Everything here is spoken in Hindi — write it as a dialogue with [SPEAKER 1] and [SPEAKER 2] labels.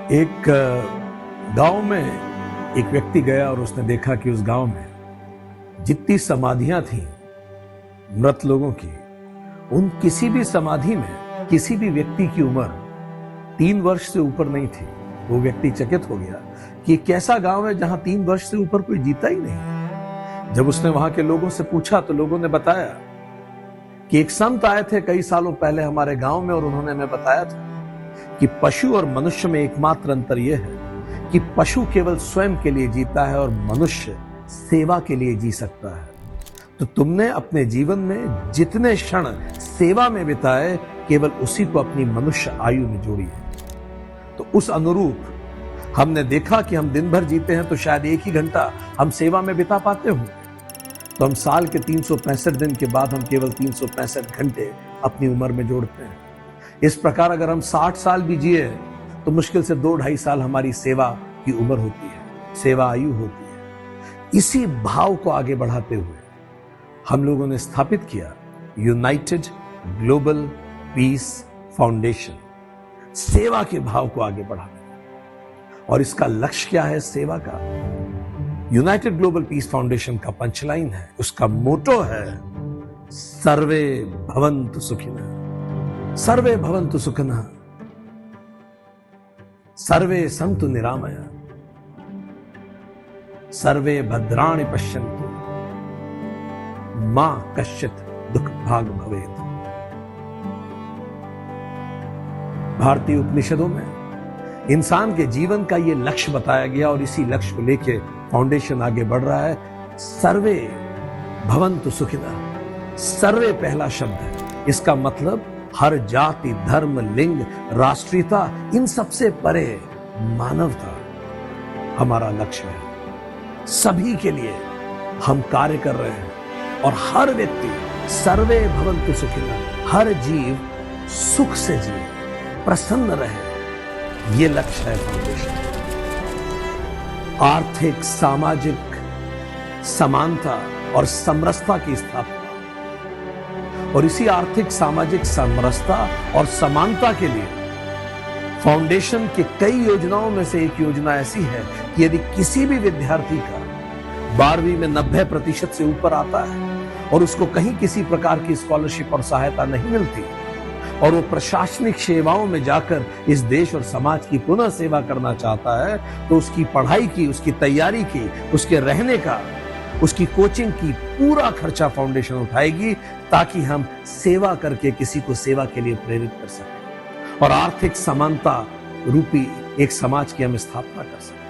[SPEAKER 1] एक गांव में एक व्यक्ति गया और उसने देखा कि उस गांव में जितनी समाधियां थीं मृत लोगों की, उन किसी भी समाधि में किसी भी व्यक्ति की उम्र 3 वर्ष से ऊपर नहीं थी। वो व्यक्ति चकित हो गया कि एक ऐसा गांव है जहां 3 वर्ष से ऊपर कोई जीता ही नहीं। जब उसने वहां के लोगों से पूछा तो लोगों ने बताया कि एक संत आए थे कई सालों पहले हमारे गांव में, और उन्होंने हमें बताया था कि पशु और मनुष्य में एकमात्र अंतर यह है कि पशु केवल स्वयं के लिए जीता है और मनुष्य सेवा के लिए जी सकता है। तो तुमने अपने जीवन में जितने क्षण सेवा में बिताए, केवल उसी को अपनी मनुष्य आयु में जोड़िए। तो उस अनुरूप हमने देखा कि हम दिन भर जीते हैं तो शायद 1 ही घंटा हम सेवा में बिता पाते होंगे। तो हम साल के 365 दिन के बाद हम केवल 365 घंटे अपनी उम्र में जोड़ते हैं। इस प्रकार अगर हम 60 साल भी जिए तो मुश्किल से 2-2.5 साल हमारी सेवा की उम्र होती है, सेवा आयु होती है। इसी भाव को आगे बढ़ाते हुए हम लोगों ने स्थापित किया यूनाइटेड ग्लोबल पीस फाउंडेशन, सेवा के भाव को आगे बढ़ाने। और इसका लक्ष्य क्या है? सेवा का। यूनाइटेड ग्लोबल पीस फाउंडेशन का पंचलाइन है, उसका मोटो है सर्वे भवन्तु सुखिनः, सर्वे भवन्तु सुखिनः, सर्वे सन्तु निरामया, सर्वे भद्राणि पश्यन्तु, मा कश्चित् दुख भाग भवेत्। भारतीय उपनिषदों में इंसान के जीवन का यह लक्ष्य बताया गया और इसी लक्ष्य को लेकर फाउंडेशन आगे बढ़ रहा है। सर्वे भवन्तु सुखिनः, सर्वे पहला शब्द है। इसका मतलब हर जाति, धर्म, लिंग, राष्ट्रीयता, इन सबसे परे मानवता हमारा लक्ष्य है। सभी के लिए हम कार्य कर रहे हैं और हर व्यक्ति सर्वे भवन्तु सुखिनः, हर जीव सुख से जिए, प्रसन्न रहे, ये लक्ष्य है फाउंडेशन। आर्थिक, सामाजिक समानता और समरसता की स्थापना, और इसी आर्थिक, सामाजिक समरसता और समानता के लिए फाउंडेशन की कई योजनाओं में से एक योजना ऐसी है कि यदि किसी भी विद्यार्थी का 12वीं में 90% से ऊपर आता है और उसको कहीं किसी प्रकार की स्कॉलरशिप और सहायता नहीं मिलती और वो प्रशासनिक सेवाओं में जाकर इस देश और समाज की पुनः सेवा करना चाहता है, तो उसकी पढ़ाई की, उसकी तैयारी की, उसके रहने का, उसकी कोचिंग की पूरा खर्चा फाउंडेशन उठाएगी, ताकि हम सेवा करके किसी को सेवा के लिए प्रेरित कर सकें और आर्थिक समानता रूपी एक समाज की हम स्थापना कर सकें।